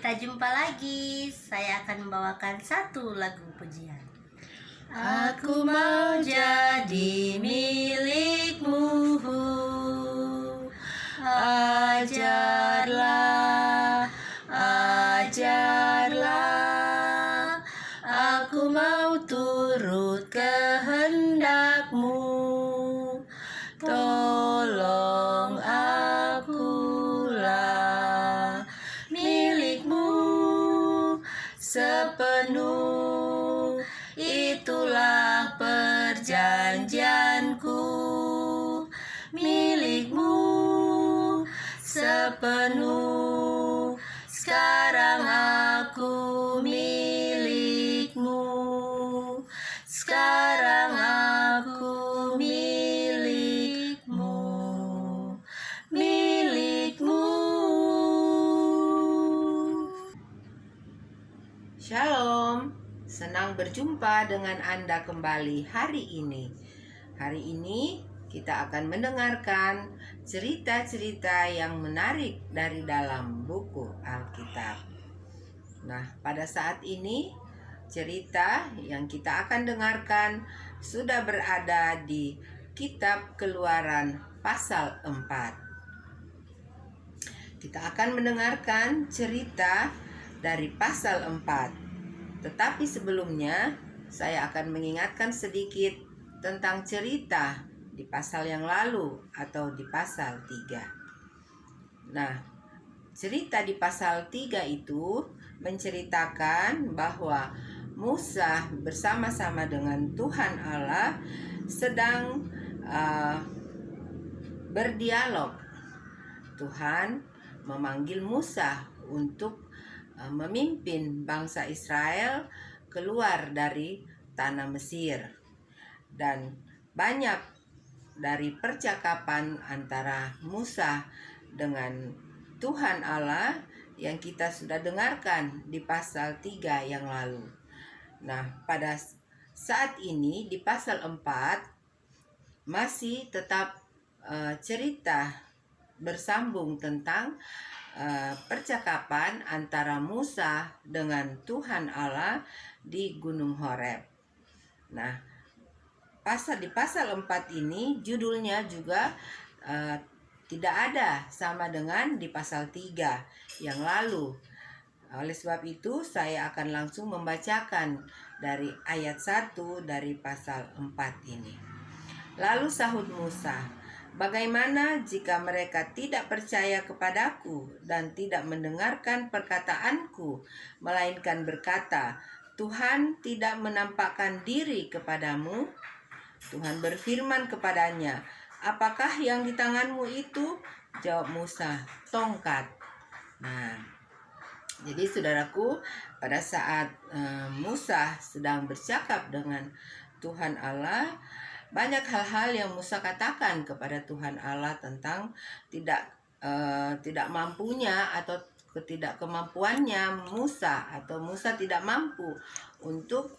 Kita jumpa lagi. Saya akan membawakan satu lagu pujian. Aku mau jadi milikmu, ajarlah, ajarlah. Aku mau turut kehendakmu. Tolong akulah milikmu sepenuh. Itulah perjanjianku, milikmu sepenuh. Sekarang aku milikmu, sekarang aku milikmu, milikmu. Shalom, senang berjumpa dengan Anda kembali hari ini. Hari ini kita akan mendengarkan cerita-cerita yang menarik dari dalam buku Alkitab. Nah, pada saat ini cerita yang kita akan dengarkan sudah berada di Kitab Keluaran pasal 4. Kita akan mendengarkan cerita dari pasal 4. Tetapi sebelumnya, saya akan mengingatkan sedikit tentang cerita di pasal yang lalu atau di pasal 3. Nah, cerita di pasal 3 itu menceritakan bahwa Musa bersama-sama dengan Tuhan Allah sedang berdialog. Tuhan memanggil Musa untuk memimpin bangsa Israel keluar dari tanah Mesir. Dan banyak dari percakapan antara Musa dengan Tuhan Allah yang kita sudah dengarkan di pasal 3 yang lalu. Nah, pada saat ini di pasal 4 masih tetap cerita bersambung tentang percakapan antara Musa dengan Tuhan Allah di Gunung Horeb. Nah, di pasal 4 ini judulnya juga tidak ada sama dengan di pasal 3 yang lalu. Oleh sebab itu saya akan langsung membacakan dari ayat 1 dari pasal 4 ini. Lalu sahut Musa, "Bagaimana jika mereka tidak percaya kepadaku dan tidak mendengarkan perkataanku, melainkan berkata, 'Tuhan tidak menampakkan diri kepadamu?' Tuhan berfirman kepadanya, 'Apakah yang di tanganmu itu?' Jawab Musa, 'Tongkat.'" Nah, jadi saudaraku, pada saat Musa sedang bercakap dengan Tuhan Allah, banyak hal-hal yang Musa katakan kepada Tuhan Allah tentang tidak mampunya atau ketidakkemampuannya Musa, atau Musa tidak mampu untuk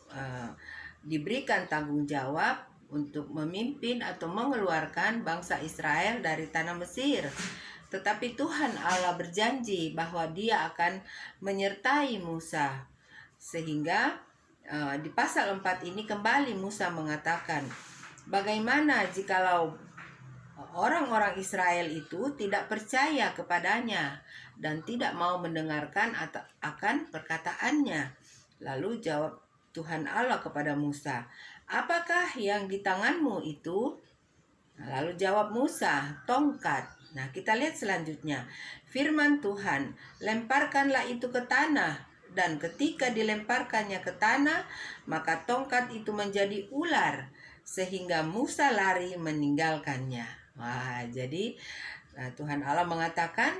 diberikan tanggung jawab untuk memimpin atau mengeluarkan bangsa Israel dari tanah Mesir. Tetapi Tuhan Allah berjanji bahwa Dia akan menyertai Musa. Sehingga di pasal 4 ini kembali Musa mengatakan, bagaimana jikalau orang-orang Israel itu tidak percaya kepadanya dan tidak mau mendengarkan akan perkataannya. Lalu jawab Tuhan Allah kepada Musa, "Apakah yang di tanganmu itu?" Lalu jawab Musa, "Tongkat." Nah, kita lihat selanjutnya. Firman Tuhan, "Lemparkanlah itu ke tanah." Dan ketika dilemparkannya ke tanah, maka tongkat itu menjadi ular, sehingga Musa lari meninggalkannya. Wah, jadi Tuhan Allah mengatakan,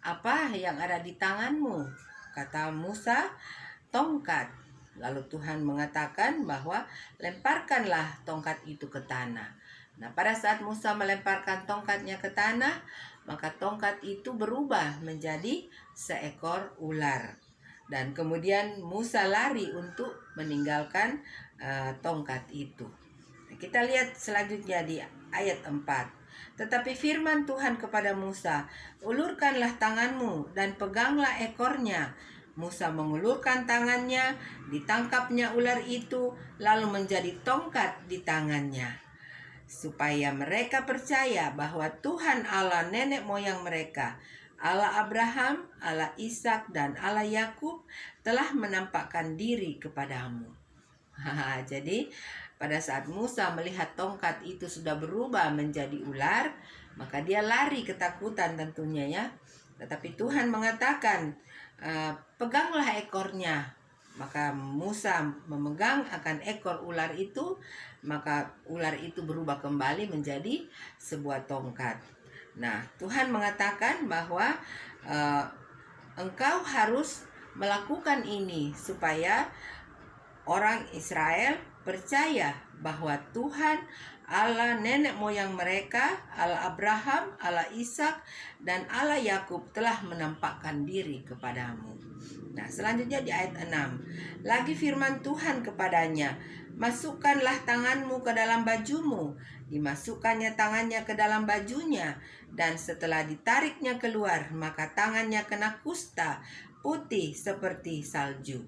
"Apa yang ada di tanganmu?" Kata Musa, "Tongkat." Lalu Tuhan mengatakan bahwa lemparkanlah tongkat itu ke tanah. Nah, pada saat Musa melemparkan tongkatnya ke tanah, maka tongkat itu berubah menjadi seekor ular. Dan kemudian Musa lari untuk meninggalkan tongkat itu. Kita lihat selanjutnya di ayat 4. Tetapi firman Tuhan kepada Musa, "Ulurkanlah tanganmu dan peganglah ekornya, Musa mengulurkan tangannya, ditangkapnya ular itu, lalu menjadi tongkat di tangannya. Supaya mereka percaya bahwa Tuhan Allah nenek moyang mereka, Allah Abraham, Allah Ishak, dan Allah Yakub telah menampakkan diri kepadamu. Jadi pada saat Musa melihat tongkat itu sudah berubah menjadi ular, maka dia lari ketakutan tentunya ya. Tetapi Tuhan mengatakan, peganglah ekornya. Maka Musa memegang akan ekor ular itu, maka ular itu berubah kembali menjadi sebuah tongkat. Nah, Tuhan mengatakan bahwa engkau harus melakukan ini supaya orang Israel percaya bahwa Tuhan Allah nenek moyang mereka, Allah Abraham, Allah Ishak, dan Allah Yakub telah menampakkan diri kepadamu. Nah, selanjutnya di ayat 6. Lagi firman Tuhan kepadanya, masukkanlah tanganmu ke dalam bajumu. Dimasukkannya tangannya ke dalam bajunya, dan setelah ditariknya keluar, maka tangannya kena kusta, putih seperti salju.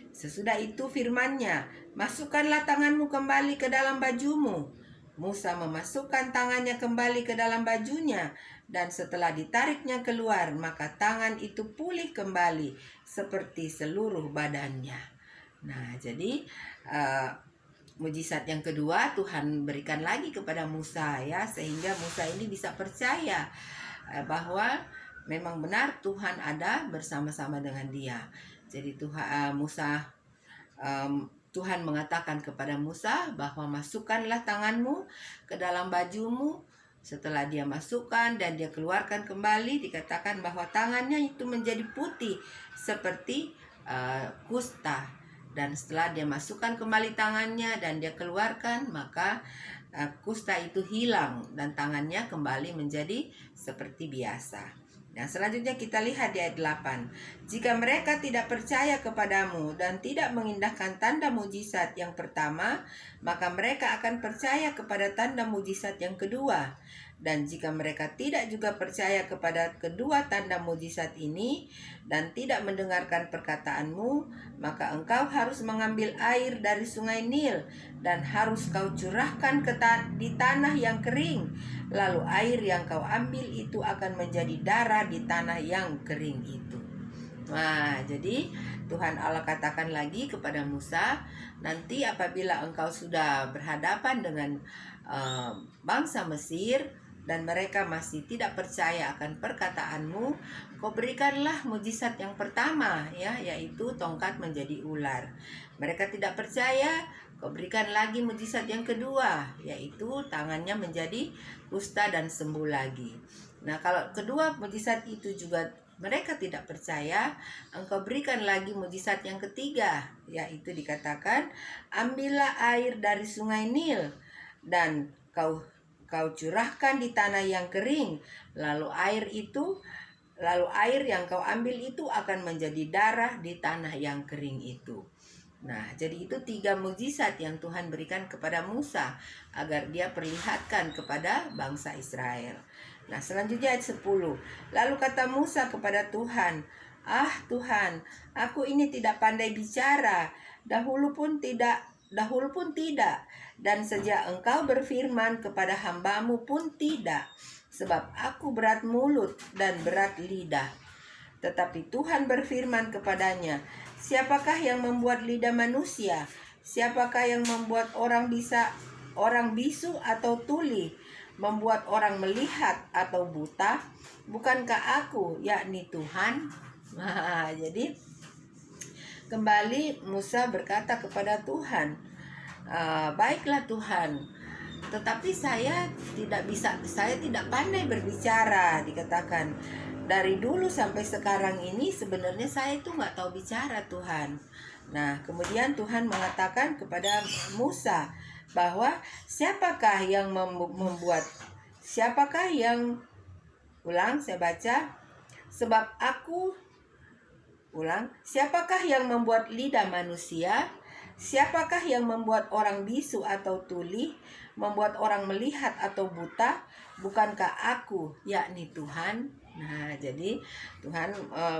Sesudah itu firman-Nya, masukkanlah tanganmu kembali ke dalam bajumu. Musa memasukkan tangannya kembali ke dalam bajunya, dan setelah ditariknya keluar, maka tangan itu pulih kembali seperti seluruh badannya. Nah, jadi mujizat yang kedua Tuhan berikan lagi kepada Musa ya, sehingga Musa ini bisa percaya bahwa memang benar Tuhan ada bersama-sama dengan dia. Jadi Tuhan mengatakan kepada Musa bahwa masukkanlah tanganmu ke dalam bajumu. Setelah dia masukkan dan dia keluarkan kembali, dikatakan bahwa tangannya itu menjadi putih seperti kusta. Dan setelah dia masukkan kembali tangannya dan dia keluarkan, maka kusta itu hilang dan tangannya kembali menjadi seperti biasa. Nah, selanjutnya kita lihat di ayat 8. Jika mereka tidak percaya kepadamu dan tidak mengindahkan tanda mujizat yang pertama, maka mereka akan percaya kepada tanda mujizat yang kedua. Dan jika mereka tidak juga percaya kepada kedua tanda mujizat ini dan tidak mendengarkan perkataanmu, maka engkau harus mengambil air dari sungai Nil dan harus kau curahkan di tanah yang kering. Lalu air yang kau ambil itu akan menjadi darah di tanah yang kering itu. Nah, jadi Tuhan Allah katakan lagi kepada Musa, nanti apabila engkau sudah berhadapan dengan bangsa Mesir dan mereka masih tidak percaya akan perkataanmu, kau berikanlah mujizat yang pertama ya, yaitu tongkat menjadi ular. Mereka tidak percaya, kau berikan lagi mujizat yang kedua, yaitu tangannya menjadi kusta dan sembuh lagi. Nah, kalau kedua mujizat itu juga mereka tidak percaya, engkau berikan lagi mujizat yang ketiga, yaitu dikatakan, ambillah air dari sungai Nil dan kau curahkan di tanah yang kering, lalu air yang kau ambil itu akan menjadi darah di tanah yang kering itu. Nah, jadi itu 3 mujizat yang Tuhan berikan kepada Musa agar dia perlihatkan kepada bangsa Israel. Nah, selanjutnya ayat 10. Lalu kata Musa kepada Tuhan, "Ah Tuhan, aku ini tidak pandai bicara, dahulu pun tidak, dan sejak engkau berfirman kepada hambamu pun tidak, sebab aku berat mulut dan berat lidah." Tetapi Tuhan berfirman kepadanya, "Siapakah yang membuat lidah manusia? Siapakah yang membuat orang bisu atau tuli? Membuat orang melihat atau buta? Bukankah aku, yakni Tuhan?" Nah, jadi kembali Musa berkata kepada Tuhan, "Baiklah Tuhan, tetapi saya tidak pandai berbicara," dikatakan. Dari dulu sampai sekarang ini sebenarnya saya itu nggak tahu bicara Tuhan. Nah, kemudian Tuhan mengatakan kepada Musa bahwa siapakah yang siapakah yang membuat lidah manusia? Siapakah yang membuat orang bisu atau tuli? Membuat orang melihat atau buta? Bukankah aku, yakni Tuhan? Nah, jadi Tuhan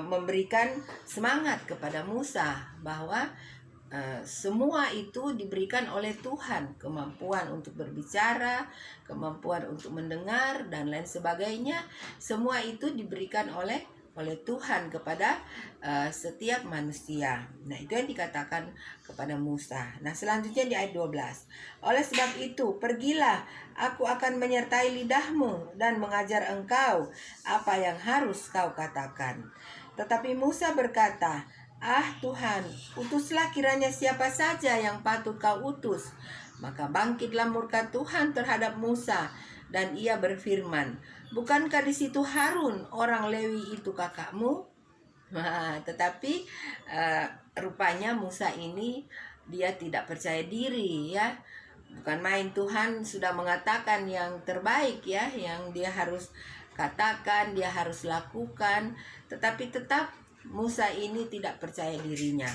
memberikan semangat kepada Musa bahwa semua itu diberikan oleh Tuhan, kemampuan untuk berbicara, kemampuan untuk mendengar dan lain sebagainya. Semua itu diberikan oleh Tuhan kepada setiap manusia. Nah, itu yang dikatakan kepada Musa. Nah, selanjutnya di ayat 12. Oleh sebab itu, pergilah, aku akan menyertai lidahmu dan mengajar engkau apa yang harus kau katakan. Tetapi Musa berkata, "Ah Tuhan, utuslah kiranya siapa saja yang patut kau utus." Maka bangkitlah murka Tuhan terhadap Musa, dan ia berfirman, "Bukankah di situ Harun orang Lewi itu kakakmu?" Nah, tetapi rupanya Musa ini dia tidak percaya diri ya. Bukan main, Tuhan sudah mengatakan yang terbaik ya, yang dia harus katakan, dia harus lakukan, tetapi tetap Musa ini tidak percaya dirinya.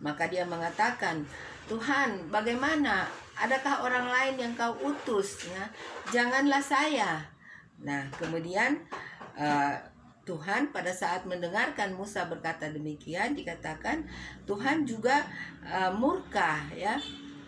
Maka dia mengatakan, "Tuhan, bagaimana? Adakah orang lain yang kau utus ya? Janganlah saya." Nah, kemudian Tuhan pada saat mendengarkan Musa berkata demikian, dikatakan Tuhan juga murka ya.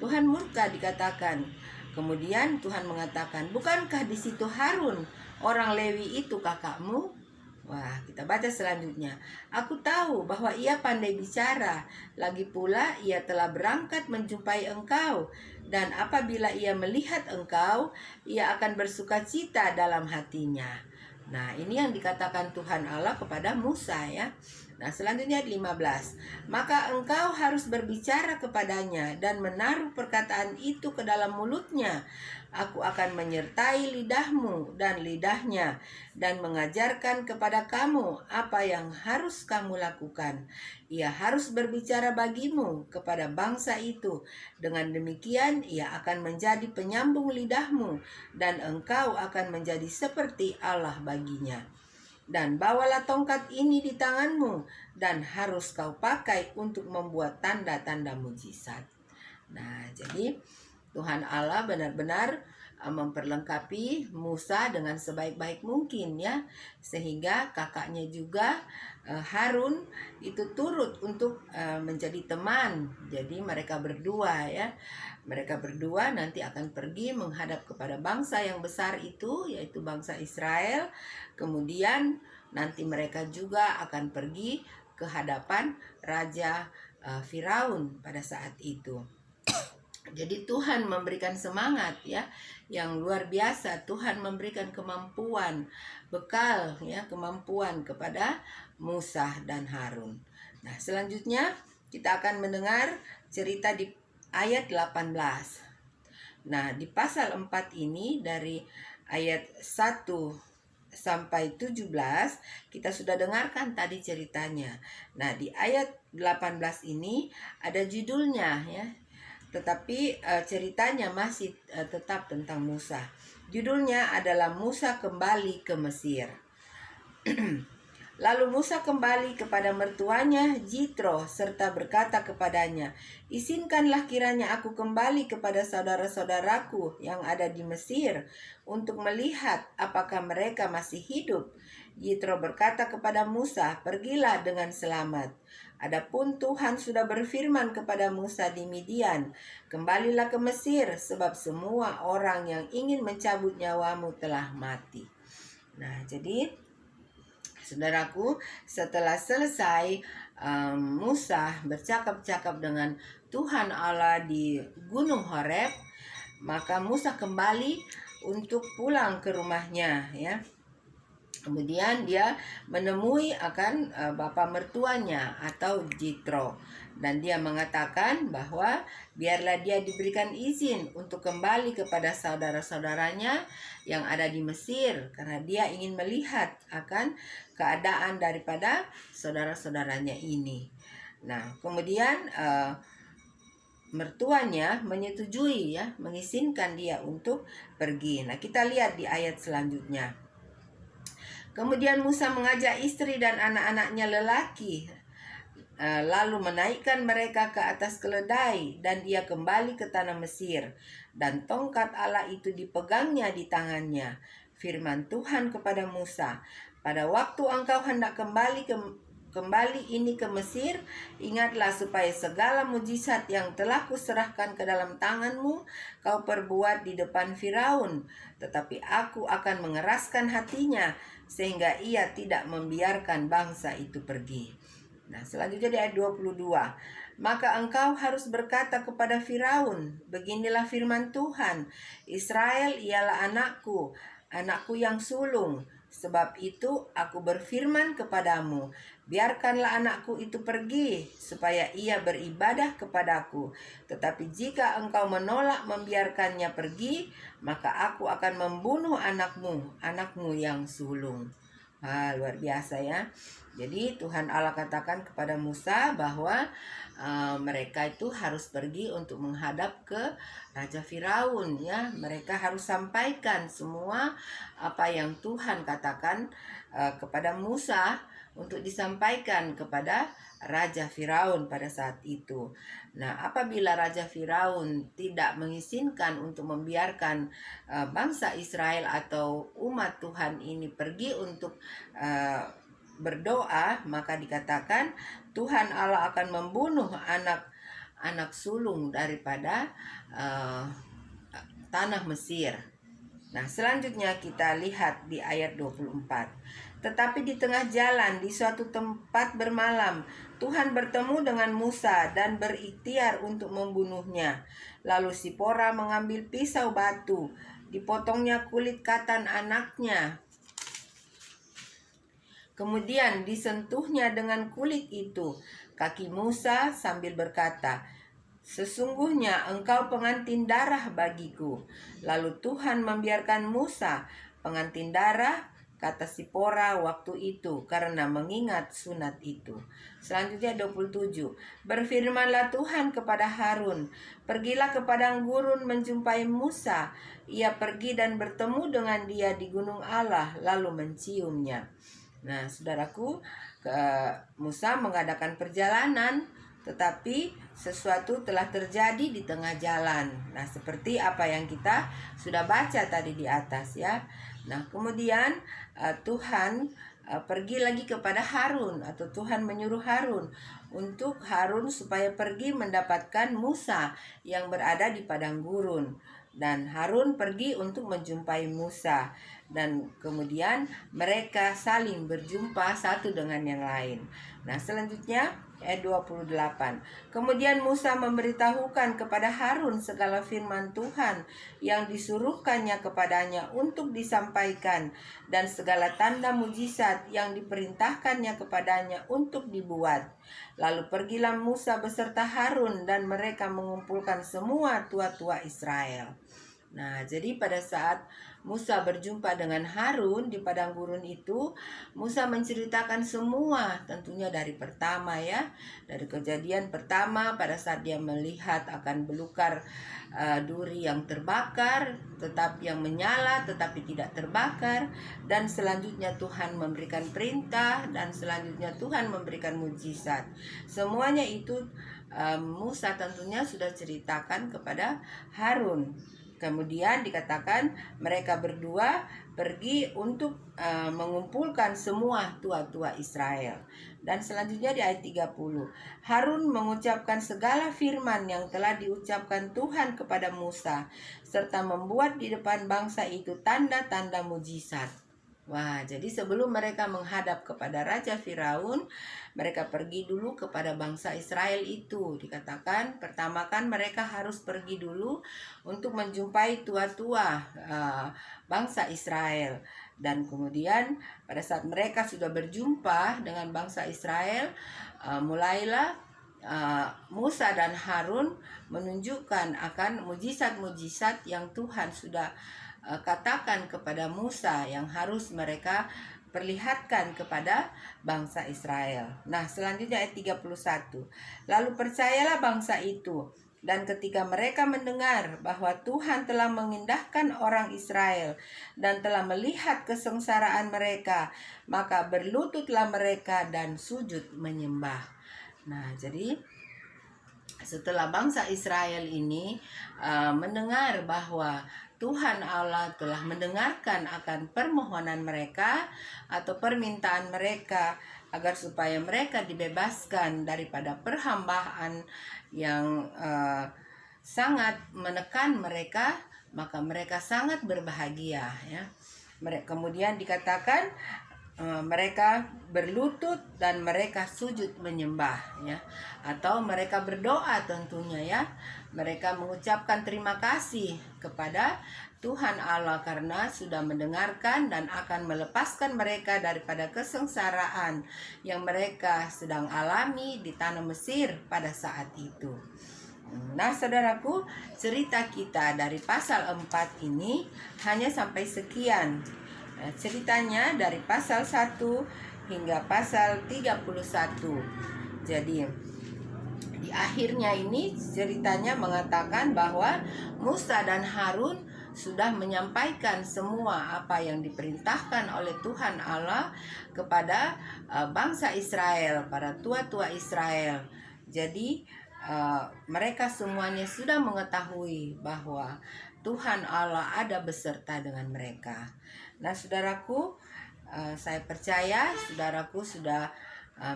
Tuhan murka dikatakan. Kemudian Tuhan mengatakan, "Bukankah di situ Harun orang Lewi itu kakakmu?" Wah, kita baca selanjutnya. "Aku tahu bahwa ia pandai bicara, lagi pula ia telah berangkat menjumpai engkau, dan apabila ia melihat engkau, ia akan bersuka cita dalam hatinya." Nah, ini yang dikatakan Tuhan Allah kepada Musa ya. Nah, selanjutnya 15. "Maka engkau harus berbicara kepadanya dan menaruh perkataan itu ke dalam mulutnya. Aku akan menyertai lidahmu dan lidahnya dan mengajarkan kepada kamu apa yang harus kamu lakukan. Ia harus berbicara bagimu kepada bangsa itu. Dengan demikian ia akan menjadi penyambung lidahmu dan engkau akan menjadi seperti Allah baginya. Dan bawalah tongkat ini di tanganmu dan harus kau pakai untuk membuat tanda-tanda mujizat." Nah, jadi Tuhan Allah benar-benar memperlengkapi Musa dengan sebaik-baik mungkin ya, sehingga kakaknya juga Harun itu turut untuk menjadi teman. Jadi mereka berdua ya, mereka berdua nanti akan pergi menghadap kepada bangsa yang besar itu, yaitu bangsa Israel. Kemudian nanti mereka juga akan pergi ke hadapan Raja Firaun pada saat itu. Jadi Tuhan memberikan semangat ya yang luar biasa. Tuhan memberikan kemampuan, bekal ya, kemampuan kepada Musa dan Harun. Nah, selanjutnya kita akan mendengar cerita di ayat 18. Nah, di pasal 4 ini dari ayat 1 sampai 17 kita sudah dengarkan tadi ceritanya. Nah, di ayat 18 ini ada judulnya ya. Tetapi ceritanya masih tetap tentang Musa. Judulnya adalah Musa kembali ke Mesir. Lalu Musa kembali kepada mertuanya Jitro serta berkata kepadanya, "Izinkanlah kiranya aku kembali kepada saudara-saudaraku yang ada di Mesir untuk melihat apakah mereka masih hidup." Jitro berkata kepada Musa, "Pergilah dengan selamat. Adapun Tuhan sudah berfirman kepada Musa di Midian, kembalilah ke Mesir sebab semua orang yang ingin mencabut nyawamu telah mati." Nah, jadi saudaraku, setelah selesai Musa bercakap-cakap dengan Tuhan Allah di Gunung Horeb, maka Musa kembali untuk pulang ke rumahnya ya. Kemudian dia menemui akan bapa mertuanya atau Jitro, dan dia mengatakan bahwa biarlah dia diberikan izin untuk kembali kepada saudara-saudaranya yang ada di Mesir, karena dia ingin melihat akan keadaan daripada saudara-saudaranya ini. Nah, kemudian mertuanya menyetujui ya, mengizinkan dia untuk pergi. Nah, kita lihat di ayat selanjutnya. Kemudian Musa mengajak istri dan anak-anaknya lelaki, lalu menaikkan mereka ke atas keledai, dan ia kembali ke tanah Mesir. Dan tongkat Allah itu dipegangnya di tangannya. Firman Tuhan kepada Musa, Pada waktu engkau hendak kembali ini ke Mesir, ingatlah supaya segala mujizat yang telah kuserahkan ke dalam tanganmu kau perbuat di depan Firaun. Tetapi aku akan mengeraskan hatinya sehingga ia tidak membiarkan bangsa itu pergi. Nah, selanjutnya di ayat 22. Maka engkau harus berkata kepada Firaun, beginilah firman Tuhan, Israel ialah anakku, anakku yang sulung. Sebab itu aku berfirman kepadamu, biarkanlah anakku itu pergi, supaya ia beribadah kepadaku. Tetapi jika engkau menolak membiarkannya pergi, maka aku akan membunuh anakmu yang sulung. Luar biasa ya. Jadi Tuhan Allah katakan kepada Musa bahwa mereka itu harus pergi untuk menghadap ke Raja Firaun ya. Mereka harus sampaikan semua apa yang Tuhan katakan kepada Musa untuk disampaikan kepada Raja Firaun pada saat itu. Nah, apabila Raja Firaun tidak mengizinkan untuk membiarkan bangsa Israel atau umat Tuhan ini pergi untuk berdoa, maka dikatakan Tuhan Allah akan membunuh anak sulung daripada tanah Mesir. Nah, selanjutnya kita lihat di ayat 24. Tetapi di tengah jalan di suatu tempat bermalam, Tuhan bertemu dengan Musa dan berikhtiar untuk membunuhnya. Lalu Sipora mengambil pisau batu, dipotongnya kulit katan anaknya. Kemudian disentuhnya dengan kulit itu kaki Musa sambil berkata, sesungguhnya engkau pengantin darah bagiku. Lalu Tuhan membiarkan Musa pengantin darah, kata Sipora waktu itu, karena mengingat sunat itu. Selanjutnya 27. Berfirmanlah Tuhan kepada Harun, pergilah ke padang gurun menjumpai Musa. Ia pergi dan bertemu dengan dia di gunung Allah, lalu menciumnya. Nah, saudaraku, Musa mengadakan perjalanan, tetapi sesuatu telah terjadi di tengah jalan. Nah, seperti apa yang kita sudah baca tadi di atas ya. Nah, kemudian Tuhan pergi lagi kepada Harun, atau Tuhan menyuruh Harun untuk Harun supaya pergi mendapatkan Musa yang berada di padang gurun. Dan Harun pergi untuk menjumpai Musa, dan kemudian mereka saling berjumpa satu dengan yang lain. Nah, selanjutnya ayat 28. Kemudian Musa memberitahukan kepada Harun segala firman Tuhan yang disuruhkannya kepadanya untuk disampaikan, dan segala tanda mujizat yang diperintahkannya kepadanya untuk dibuat. Lalu pergilah Musa beserta Harun, dan mereka mengumpulkan semua tua-tua Israel. Nah, jadi pada saat Musa berjumpa dengan Harun di padang gurun itu, Musa menceritakan semua, tentunya dari pertama ya, dari kejadian pertama pada saat dia melihat akan belukar duri yang terbakar, yang menyala tetapi tidak terbakar, dan selanjutnya Tuhan memberikan perintah, dan selanjutnya Tuhan memberikan mujizat. Semuanya itu Musa tentunya sudah ceritakan kepada Harun. Kemudian dikatakan mereka berdua pergi untuk mengumpulkan semua tua-tua Israel. Dan selanjutnya di ayat 30, Harun mengucapkan segala firman yang telah diucapkan Tuhan kepada Musa, serta membuat di depan bangsa itu tanda-tanda mujizat. Wah, jadi sebelum mereka menghadap kepada Raja Firaun, mereka pergi dulu kepada bangsa Israel itu. Dikatakan pertama kan mereka harus pergi dulu untuk menjumpai tua-tua bangsa Israel. Dan kemudian pada saat mereka sudah berjumpa dengan bangsa Israel, mulailah Musa dan Harun menunjukkan akan mujizat-mujizat yang Tuhan sudah katakan kepada Musa yang harus mereka perlihatkan kepada bangsa Israel. Nah, selanjutnya ayat 31. Lalu percayalah bangsa itu, dan ketika mereka mendengar bahwa Tuhan telah mengindahkan orang Israel dan telah melihat kesengsaraan mereka, maka berlututlah mereka dan sujud menyembah. Nah, jadi setelah bangsa Israel ini mendengar bahwa Tuhan Allah telah mendengarkan akan permohonan mereka atau permintaan mereka agar supaya mereka dibebaskan daripada perhambaan yang sangat menekan mereka, maka mereka sangat berbahagia ya. Kemudian dikatakan mereka berlutut dan mereka sujud menyembah ya, atau mereka berdoa tentunya ya. Mereka mengucapkan terima kasih kepada Tuhan Allah karena sudah mendengarkan dan akan melepaskan mereka daripada kesengsaraan yang mereka sedang alami di tanah Mesir pada saat itu. Nah, saudaraku, cerita kita dari pasal 4 ini hanya sampai sekian. Ceritanya dari pasal 1 hingga pasal 31. Jadi di akhirnya ini ceritanya mengatakan bahwa Musa dan Harun sudah menyampaikan semua apa yang diperintahkan oleh Tuhan Allah kepada bangsa Israel, para tua-tua Israel. Jadi mereka semuanya sudah mengetahui bahwa Tuhan Allah ada beserta dengan mereka. Nah, saudaraku, saya percaya saudaraku sudah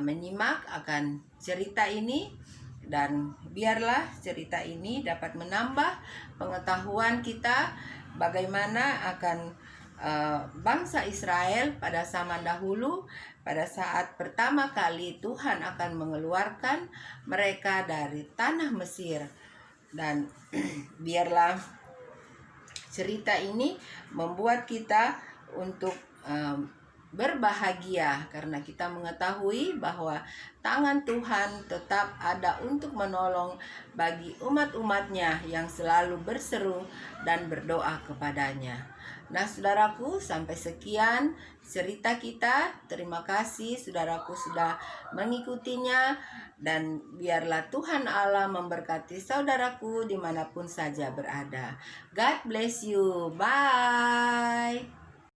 menyimak akan cerita ini, dan biarlah cerita ini dapat menambah pengetahuan kita bagaimana akan bangsa Israel pada zaman dahulu, pada saat pertama kali Tuhan akan mengeluarkan mereka dari tanah Mesir. Dan biarlah cerita ini membuat kita untuk berbahagia karena kita mengetahui bahwa tangan Tuhan tetap ada untuk menolong bagi umat-umatnya yang selalu berseru dan berdoa kepadanya. Nah, saudaraku, sampai sekian cerita kita. Terima kasih saudaraku sudah mengikutinya, dan biarlah Tuhan Allah memberkati saudaraku dimanapun saja berada. God bless you. Bye.